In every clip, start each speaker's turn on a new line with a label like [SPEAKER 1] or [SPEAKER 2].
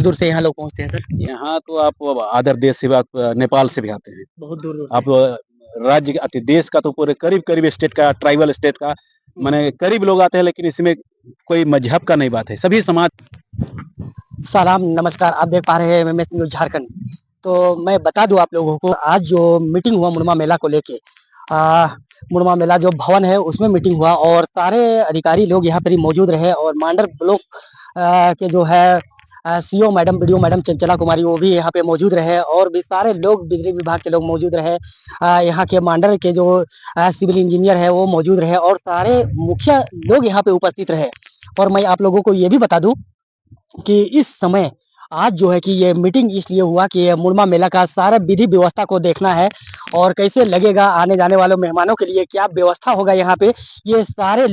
[SPEAKER 1] दूर से यहाँ लोग पहुँचते हैं सर?
[SPEAKER 2] यहाँ तो आप अब अदर देश से भी आप नेपाल से भी आते हैं।
[SPEAKER 1] बहुत दूर-दूर
[SPEAKER 2] आप
[SPEAKER 1] से।
[SPEAKER 2] राज्य के देश का तो पूरे करीब-करीब स्टेट का, ट्राइबल स्टेट का माने करीब लोग आते हैं, लेकिन इसमें कोई मजहब का नहीं बात है, सभी समाज।
[SPEAKER 1] सलाम, नमस्कार, आप देख पा रहे हैं एमएमएस न्यूज़ झारखंड। तो मैं बता दूँ आप लोगों को, आज जो मीटिंग हुआ मुनमा मेला को लेके, मुनमा मेला जो भवन है उसमें मीटिंग हुआ और सारे अधिकारी लोग यहाँ पर ही मौजूद रहे और मांडर ब्लॉक के जो है CEO madam, BDO madam Chanchala Kumari वो भी यहाँ पे मौजूद रहे और भी सारे लोग बिजली विभाग के लोग मौजूद रहे। यहाँ के मांडर के जो सिविल इंजीनियर है वो मौजूद रहे और सारे मुखिया लोग यहाँ पे उपस्थित रहे। और मैं आप लोगों को ये भी बता दूँ कि इस समय आज जो है कि ये मीटिंग इसलिए हुआ कि ये मुरमा मेला का सारा विधि व्यवस्था को देखना है और कैसे लगेगा आने जाने वाले मेहमानों के लिए क्या व्यवस्था होगा यहाँ पे, ये सारे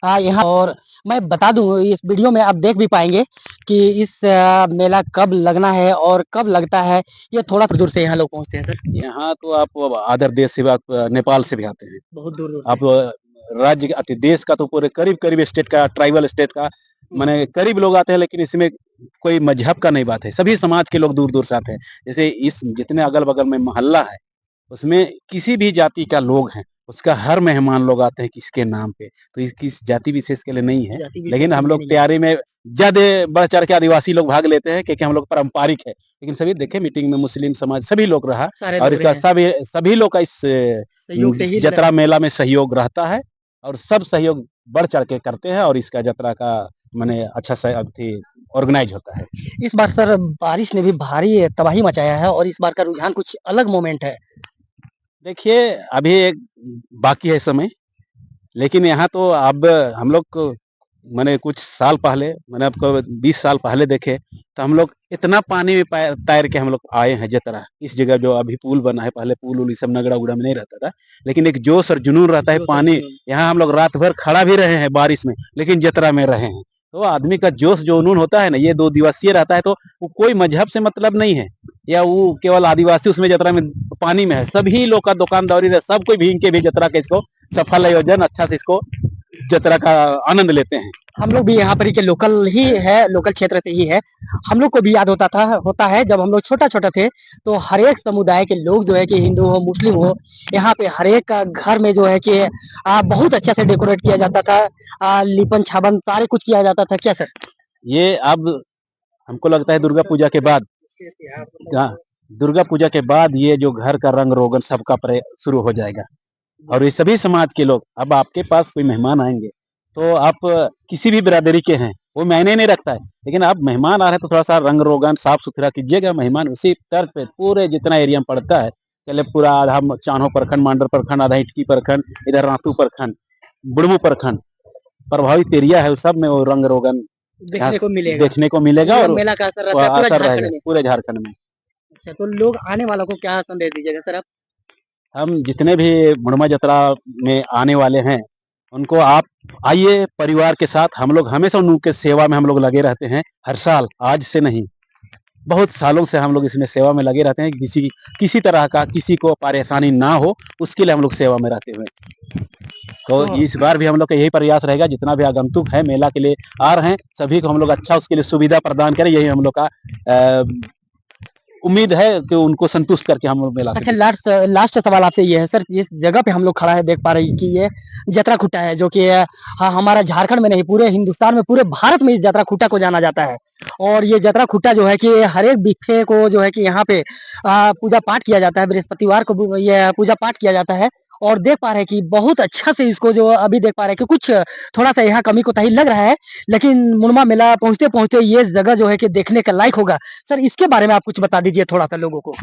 [SPEAKER 1] यहाँ। और मैं बता दूं इस वीडियो में आप देख भी पाएंगे कि इस मेला कब लगना है और कब लगता है। ये थोड़ा दूर से यहाँ लोग पहुँचते हैं सर?
[SPEAKER 2] यहाँ तो आप अब अदर देश से भी आप नेपाल से भी आते हैं।
[SPEAKER 1] बहुत दूर-दूर से।
[SPEAKER 2] आप राज्य के देश का तो पूरे करीब-करीब स्टेट का, ट्राइबल स्टेट का माने करीब लोग आते हैं, लेकिन इसमें कोई मजहब का नहीं बात है, सभी समाज के लोग दूर-दूर से आते हैं। जैसे इस जितने अगल-बगल में मोहल्ला है, उसमें किसी भी जाति का लोग हैं, उसका हर मेहमान लोग आते हैं किसके नाम पे, तो इस किस जाति विशेष के लिए नहीं है।
[SPEAKER 1] जाति विशेष
[SPEAKER 2] लेकिन
[SPEAKER 1] के
[SPEAKER 2] हम
[SPEAKER 1] लिए
[SPEAKER 2] लोग
[SPEAKER 1] नहीं है।
[SPEAKER 2] तैयारी में ज़्यादा बढ़-चढ़ के आदिवासी लोग भाग लेते हैं, क्योंकि हम लोग पारंपरिक है। लेकिन सभी देखे मीटिंग में मुस्लिम समाज सभी लोग रहा
[SPEAKER 1] सारे
[SPEAKER 2] और
[SPEAKER 1] लोग
[SPEAKER 2] इसका
[SPEAKER 1] रहे हैं।
[SPEAKER 2] सभी लोग का इस
[SPEAKER 1] सहयोग से ही
[SPEAKER 2] जतरा मेला में सहयोग रहता है और सब सहयोग बढ़-चढ़ के करते हैं और इसका जतरा का माने अच्छा से अथी ऑर्गेनाइज होता है।
[SPEAKER 1] इस बार सर बारिश ने भी भारी तबाही मचाया है और इस बार का रुझान कुछ अलग मोमेंट है।
[SPEAKER 2] देखिए, अभी एक बाकी है समय, लेकिन यहाँ तो अब हम लोग को माने कुछ साल पहले मैंने आपको 20 साल पहले देखे, तो हम लोग इतना पानी में तैर के हम लोग आए हैं जतरा। इस जगह जो अभी पुल बना है, पहले पुल-वुल ये सब नगड़ा-उगड़ा में नहीं रहता था। लेकिन एक जोश और जुनून रहता है पानी, यहाँ हम लोग रात भर खड़ा भी रहे हैं बारिश में, लेकिन जतरा में रहे हैं। तो आदमी का जोश जुनून होता है ना, ये 2 दिवसीय रहता है, तो वो कोई मजहब से मतलब नहीं है या वो केवल आदिवासी उसमें जतरा में पानी में है। सभी लोग का दुकानदारी सब कोई भीग के भी जतरा के इसको सफल आयोजन अच्छा से इसको जतरा का आनंद लेते हैं। हम लोग भी यहाँ पर ही के लोकल ही है, लोकल क्षेत्र से ही है।
[SPEAKER 1] हम लोग को भी याद होता है जब हम लोग छोटा-छोटा थे, तो हर एक समुदाय के लोग जो है कि हिंदू हो, मुस्लिम हो, यहाँ पे हर एक का घर में जो है कि बहुत अच्छा से डेकोरेट किया जाता था। लिपन-छाबन सारे कुछ किया जाता था। क्या सर?
[SPEAKER 2] ये अब हमको लगता है दुर्गा पूजा के बाद, हाँ, दुर्गा पूजा के बाद ये जो घर का रंग रोगन सबका शुरू हो जाएगा और ये सभी समाज के लोग अब आपके पास कोई मेहमान आएंगे तो आप किसी भी बिरादरी के हैं वो मायने नहीं रखता है, लेकिन आप मेहमान आ रहे हैं तो थोड़ा सा रंग रोगन साफ सुथरा कीजिएगा। मेहमान उसी तर्ज पे पूरे जितना एरिया में पड़ता है, चले पूरा आधा चान्हो प्रखंड, मांडर प्रखंड, आधा इटकी प्रखंड, इधर रातू प्रखंड, बुढ़मू प्रखंड प्रभावित एरिया है, उस सब में वो रंग रोगन देखने को मिलेगा और
[SPEAKER 1] मेला का असर रहता है पूरा
[SPEAKER 2] असर
[SPEAKER 1] झारखंड
[SPEAKER 2] रहेगा
[SPEAKER 1] में।
[SPEAKER 2] पूरे झारखंड में।
[SPEAKER 1] अच्छा, तो लोग आने वालों को क्या संदेश दीजिएगा सर आप?
[SPEAKER 2] हम जितने भी मुड़मा जतरा में आने वाले हैं उनको आप आइए परिवार के साथ, हम लोग हमेशा उनके सेवा में हम लोग लगे रहते हैं हर साल, आज से नहीं बहुत सालों से हम लोग इसमें सेवा में लगे रहते हैं। किसी तरह का किसी को परेशानी ना हो उसके लिए हम लोग सेवा में रहते हुए, तो इस बार भी हम लोग का यही प्रयास रहेगा, जितना भी आगंतुक है मेला के लिए आ रहे हैं सभी को हम लोग अच्छा उसके लिए सुविधा प्रदान करें, यही हम लोग का उम्मीद है कि उनको संतुष्ट करके हम लोग मेला।
[SPEAKER 1] अच्छा, लास्ट सवाल आपसे ये है सर, जिस जगह पे हम लोग खड़ा है देख पा रहे हैं कि ये जतरा खुट्टा है जो कि हाँ, हमारा झारखंड में नहीं पूरे हिंदुस्तान में पूरे भारत में इस जतरा खुट्टा को जाना जाता है। और ये जतरा खुट्टा जो है कि हर एक बिफे को जो है कि यहाँ पे पूजा पाठ किया जाता है, बृहस्पतिवार को ये पूजा पाठ किया जाता है। और देख पा रहे हैं कि बहुत अच्छा से इसको जो अभी देख पा रहे हैं कि कुछ थोड़ा सा यहाँ कमी कोताही लग रहा है, लेकिन मुनमा मेला पहुंचते पहुंचते ये जगह जो है कि देखने के लायक होगा। सर इसके बारे में आप कुछ बता दीजिए थोड़ा सा लोगों को।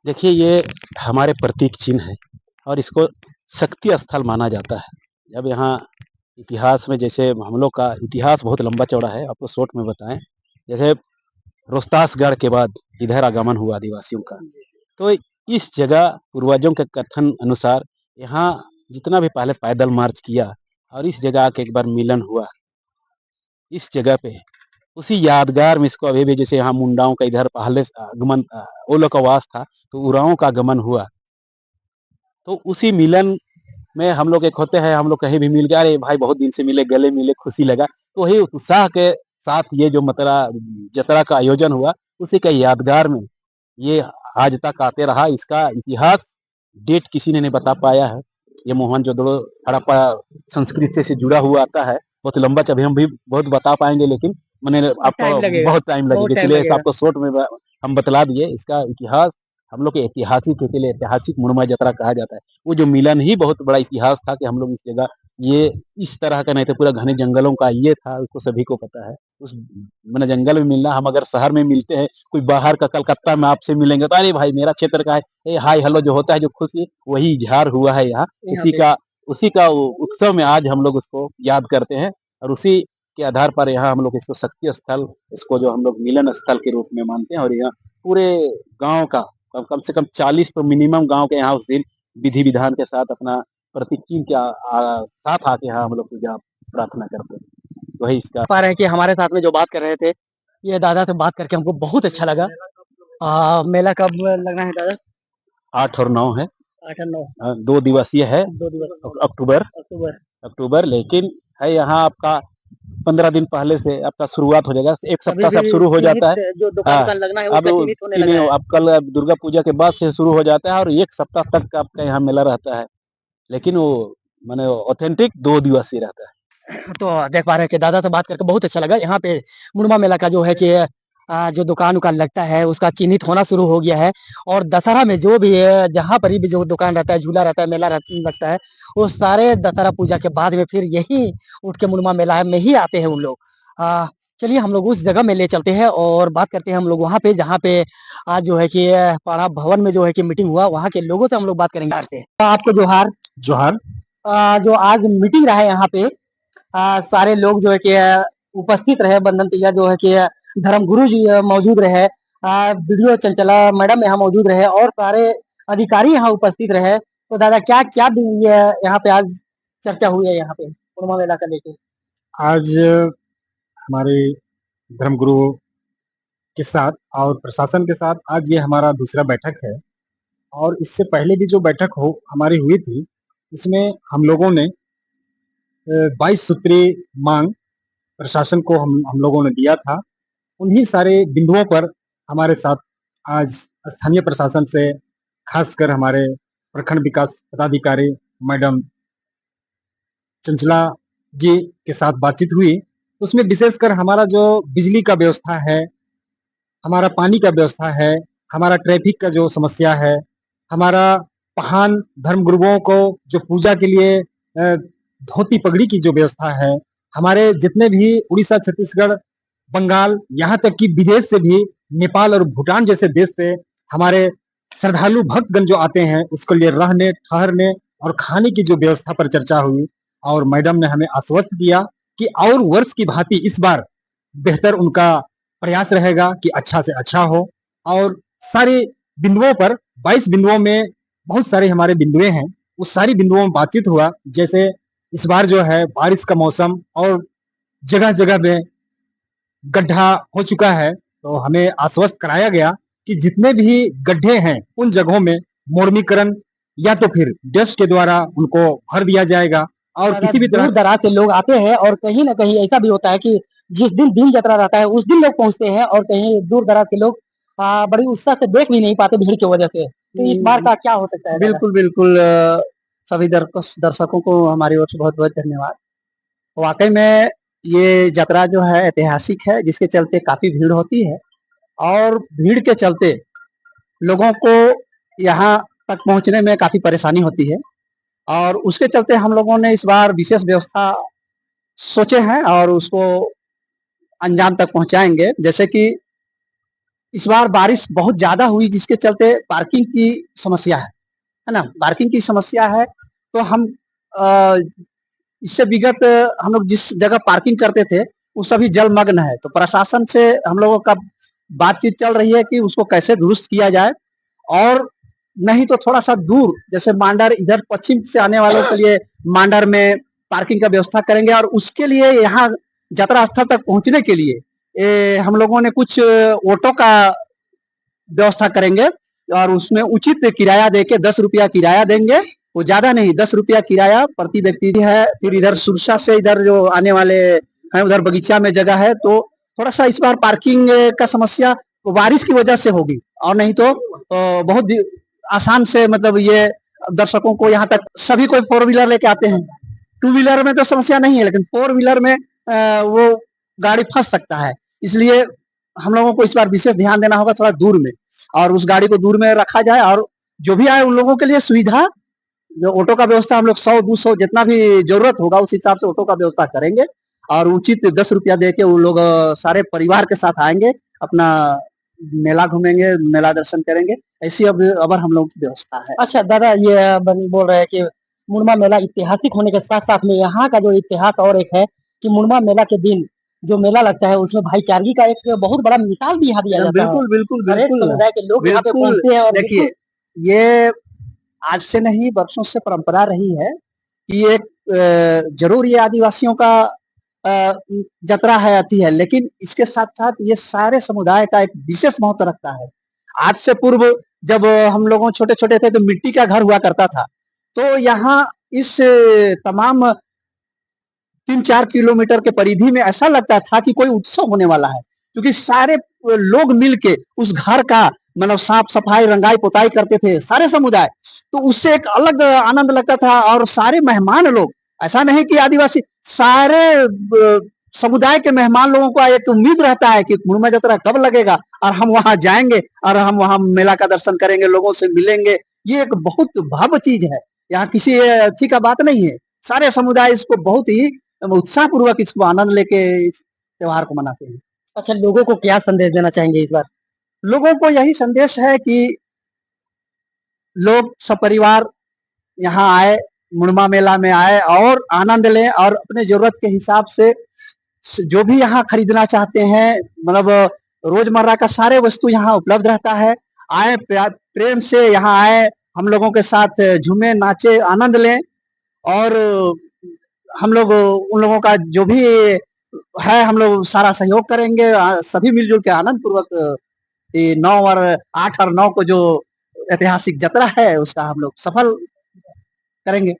[SPEAKER 2] देखिए, ये हमारे प्रतीक चिन्ह है और इसको शक्ति स्थल माना जाता है। जब यहाँ इतिहास में, जैसे हम लोग का इतिहास बहुत लंबा चौड़ा है, आपको शॉर्ट में बताएं, जैसे रोहतासगढ़ के बाद इधर आगमन हुआ आदिवासियों का, तो इस जगह पूर्वजों के कथन अनुसार यहाँ जितना भी पहले पैदल मार्च किया और इस जगह के एक बार मिलन हुआ इस जगह पे, उसी यादगार में इसको अभी भी, जैसे यहाँ मुंडाओं का इधर पहले आगमन वो लोग का वास था, तो उरावों का आगमन हुआ, तो उसी मिलन में हम लोग एक होते हैं, हम लोग कहीं भी मिल गए, अरे भाई बहुत दिन से मिले, गले मिले, खुशी लगा, तो वही उत्साह के साथ ये जो जतरा का आयोजन हुआ, उसी का यादगार में ये आज तक आते रहा। इसका इतिहास डेट किसी ने नहीं बता पाया है। ये मोहनजोदड़ो हड़प्पा संस्कृति से जुड़ा हुआ आता है। बहुत लंबा अभी हम भी बहुत बता पाएंगे, लेकिन मैंने आपको बहुत टाइम लगेगा, इसलिए आपको शॉर्ट में हम बतला दिए। इसका इतिहास हम लोग के ऐतिहासिक, इसीलिए ऐतिहासिक मुड़मा जतरा कहा जाता है। वो जो मिलन ही बहुत बड़ा इतिहास था कि हम लोग इस जगह ये इस तरह का नहीं था, पूरा घने जंगलों का ये था, उसको सभी को पता है। उस मैंने जंगल में मिलना, हम अगर शहर में मिलते हैं, कोई बाहर का कलकत्ता में आपसे मिलेंगे तो अरे भाई मेरा क्षेत्र का है, ए हाय हेलो जो होता है, जो खुशी वही इजहार हुआ है यहाँ। उसी का उत्सव में आज हम लोग उसको याद करते हैं, और उसी के आधार पर यहाँ हम लोग इसको शक्ति स्थल, इसको जो हम लोग मिलन स्थल के रूप में मानते हैं। और यहाँ पूरे गांव का कम से कम 40 तो मिनिमम गांव के यहाँ उस दिन विधि विधान के साथ अपना प्रतीक चिन्ह के साथ आके यहाँ हम लोग पूजा प्रार्थना करते हैं। वही इसका
[SPEAKER 1] पा रहे हैं कि हमारे साथ में जो बात कर रहे थे, ये दादा से बात करके हमको बहुत अच्छा लगा। मेला कब लगना है दादा?
[SPEAKER 2] 8 और 9 है,
[SPEAKER 1] 8 और 9
[SPEAKER 2] 2 दिवसीय है,
[SPEAKER 1] 2 दिवस
[SPEAKER 2] अक्टूबर
[SPEAKER 1] अक्टूबर।
[SPEAKER 2] अक्टूबर लेकिन है यहाँ आपका 15 दिन पहले से आपका शुरुआत हो जाएगा, एक
[SPEAKER 1] अभी
[SPEAKER 2] सप्ताह से अब
[SPEAKER 1] भी
[SPEAKER 2] शुरू हो जाता है।
[SPEAKER 1] जो दुकान
[SPEAKER 2] हाँ,
[SPEAKER 1] दुकान लगना है
[SPEAKER 2] अब
[SPEAKER 1] उसका चिन्हित होने लगा है।
[SPEAKER 2] अब कल दुर्गा पूजा के बाद से शुरू हो जाता है, और एक सप्ताह तक का आपका यहाँ मेला रहता है, लेकिन वो माने ऑथेंटिक 2 दिवसीय रहता है।
[SPEAKER 1] तो देख पा रहे हैं कि दादा से बात करके बहुत अच्छा लगा। यहाँ पे मुड़मा मेला का जो है कि जो दुकान लगता है उसका चिन्हित होना शुरू हो गया है। और दशहरा में जो भी है, जहाँ पर भी जो दुकान रहता है, झूला रहता है, मेला लगता है, वो सारे दशहरा पूजा के बाद में फिर यही उठ के मुड़मा मेला में ही आते हैं उन लोग। चलिए हम लोग उस जगह में ले चलते हैं और बात करते हैं हम लोग वहाँ पे, जहाँ पे आज जो है कि पाड़ा भवन में जो है कि मीटिंग हुआ, वहाँ के लोगों से हम लोग बात करेंगे। से आपको जोहार।
[SPEAKER 2] जोहार।
[SPEAKER 1] जो आज मीटिंग रहा है यहाँ पे, सारे लोग जो है कि उपस्थित रहे। बंधन तैया जो है कि धर्मगुरु जी मौजूद रहे, वीडियो चंचला मैडम यहाँ मौजूद रहे, और सारे अधिकारी यहाँ उपस्थित रहे। तो दादा क्या क्या यहाँ पे आज चर्चा हुई है यहाँ पे मुड़मा मेला का लेके?
[SPEAKER 3] आज हमारे धर्मगुरु के साथ और प्रशासन के साथ आज ये हमारा दूसरा बैठक है। और इससे पहले भी जो बैठक हमारी हुई थी, उसमें हम लोगों ने 22 सूत्री मांग प्रशासन को हम लोगों ने दिया था। उन्हीं सारे बिंदुओं पर हमारे साथ आज स्थानीय प्रशासन से, खासकर हमारे प्रखंड विकास पदाधिकारी मैडम चंचला जी के साथ बातचीत हुई। उसमें विशेषकर हमारा जो बिजली का व्यवस्था है, हमारा पानी का व्यवस्था है, हमारा ट्रैफिक का जो समस्या है, हमारा महान धर्मगुरुओं को जो पूजा के लिए धोती पगड़ी की जो व्यवस्था है, हमारे जितने भी उड़ीसा, छत्तीसगढ़, बंगाल, यहाँ तक कि विदेश से भी, नेपाल और भूटान जैसे देश से हमारे श्रद्धालु भक्तगण जो आते हैं, उसके लिए रहने, ठहरने और खाने की जो व्यवस्था पर चर्चा हुई। और मैडम ने हमें आश्वस्त किया कि और वर्ष की भांति इस बार बेहतर उनका प्रयास रहेगा कि अच्छा से अच्छा हो। और सारे बिंदुओं पर, 22 बिंदुओं में बहुत सारे हमारे बिंदुएं हैं, उस सारी बिंदुओं में बातचीत हुआ। जैसे इस बार जो है बारिश का मौसम और जगह जगह में गड्ढा हो चुका है, तो हमें आश्वस्त कराया गया कि जितने भी गड्ढे हैं उन जगहों में मुर्मीकरण या तो फिर डस्ट के द्वारा उनको भर दिया जाएगा। और किसी भी तरह
[SPEAKER 1] दूर दराज से लोग आते हैं, और कहीं ना कहीं ऐसा भी होता है कि जिस दिन दिन यात्रा रहता है उस दिन लोग पहुंचते हैं, और कहीं दूर दराज के लोग बड़ी उत्साह से देख भी नहीं पाते भीड़ की वजह से। तो इस बार का क्या हो सकता है?
[SPEAKER 4] बिल्कुल बिल्कुल सभी दर्शकों को हमारी ओर से बहुत बहुत धन्यवाद। वाकई में ये यात्रा जो है ऐतिहासिक है, जिसके चलते काफी भीड़ होती है, और भीड़ के चलते लोगों को यहाँ तक पहुँचने में काफी परेशानी होती है। और उसके चलते हम लोगों ने इस बार विशेष व्यवस्था सोचे हैं और उसको अंजाम तक पहुंचाएंगे। जैसे कि इस बार बारिश बहुत ज्यादा हुई, जिसके चलते पार्किंग की समस्या है ना, पार्किंग की समस्या है। तो हम इससे विगत हम लोग जिस जगह पार्किंग करते थे वो सभी जलमग्न है। तो प्रशासन से हम लोगों का बातचीत चल रही है कि उसको कैसे दुरुस्त किया जाए, और नहीं तो थोड़ा सा दूर, जैसे मांडर, इधर पश्चिम से आने वालों के लिए मांडर में पार्किंग का व्यवस्था करेंगे। और उसके लिए यहाँ यात्रा स्थल तक पहुंचने के लिए हम लोगों ने कुछ ऑटो का व्यवस्था करेंगे, और उसमें उचित किराया देके 10 रुपया किराया देंगे, वो ज्यादा नहीं, 10 रुपया किराया प्रति व्यक्ति है। फिर इधर सुरसा से इधर जो आने वाले हैं, उधर बगीचा में जगह है, तो थोड़ा सा इस बार पार्किंग का समस्या बारिश की वजह से होगी, और नहीं तो बहुत आसान से मतलब ये दर्शकों को यहाँ तक सभी कोई 4 व्हीलर लेके आते हैं। 2 व्हीलर में तो समस्या नहीं है, लेकिन 4 व्हीलर में वो गाड़ी फंस सकता है। इसलिए हम लोगों को इस बार विशेष ध्यान देना होगा थोड़ा दूर में, और उस गाड़ी को दूर में रखा जाए, और जो भी आए उन लोगों के लिए सुविधा, जो ऑटो का व्यवस्था हम लोग 100-200 जितना भी जरूरत होगा उस हिसाब से ऑटो का व्यवस्था करेंगे, और उचित 10 रुपया दे के वो लोग सारे परिवार के साथ आएंगे, अपना मेला घूमेंगे, मेला दर्शन करेंगे। ऐसी अब हम लोगों की व्यवस्था है।
[SPEAKER 1] अच्छा दादा, ये बोल रहे हैं कि मुरमा मेला ऐतिहासिक होने के साथ साथ में यहाँ का जो इतिहास और एक है कि मुरमा मेला के दिन जो मेला लगता है उसमें भाईचारगी का एक बहुत बड़ा मिसाल भी यहाँ दिया जाता है।
[SPEAKER 4] बिल्कुल बिल्कुल
[SPEAKER 1] हर एक
[SPEAKER 4] बिल्कुल
[SPEAKER 1] समुदाय के लोग यहाँ पे
[SPEAKER 4] बिल्कुल
[SPEAKER 1] पहुंचते हैं, और
[SPEAKER 4] देखिए, ये आज से नहीं वर्षों से परंपरा रही है कि एक जरूर ये आदिवासियों का जतरा है, आती है, लेकिन इसके साथ साथ ये सारे समुदाय का एक विशेष महत्व रखता है। आज से पूर्व जब हम लोगों छोटे छोटे थे तो मिट्टी का घर हुआ करता था, तो यहाँ इस तमाम 3-4 किलोमीटर के परिधि में ऐसा लगता था कि कोई उत्सव होने वाला है, क्योंकि सारे लोग मिलके उस घर का मतलब साफ सफाई रंगाई पुताई करते थे सारे समुदाय, तो उससे एक अलग आनंद लगता था। और सारे मेहमान लोग, ऐसा नहीं कि आदिवासी, सारे समुदाय के मेहमान लोगों को एक उम्मीद रहता है कि मुरमा जतरा कब लगेगा और हम वहां जाएंगे और हम वहां मेला का दर्शन करेंगे, लोगों से मिलेंगे। ये एक बहुत भव्य चीज है, यहाँ किसी अच्छी का बात नहीं है। सारे समुदाय इसको बहुत ही उत्साह पूर्वक इसको आनंद लेके इस त्योहार को मनाते हैं।
[SPEAKER 1] अच्छा, लोगों को क्या संदेश देना चाहेंगे इस बार?
[SPEAKER 4] लोगों को यही संदेश है कि लोग सपरिवार यहाँ आए, मुड़मा मेला में आए और आनंद लें, और अपने जरूरत के हिसाब से जो भी यहाँ खरीदना चाहते हैं, मतलब रोजमर्रा का सारे वस्तु यहाँ उपलब्ध रहता है। आए, प्रेम से यहाँ आए, हम लोगों के साथ झूमे नाचे आनंद लें, और हम लोग उन लोगों का जो भी है हम लोग सारा सहयोग करेंगे। सभी मिलजुल के आनंद पूर्वक ये 9 और 8 और 9 को जो ऐतिहासिक जतरा है उसका हम लोग सफल करेंगे।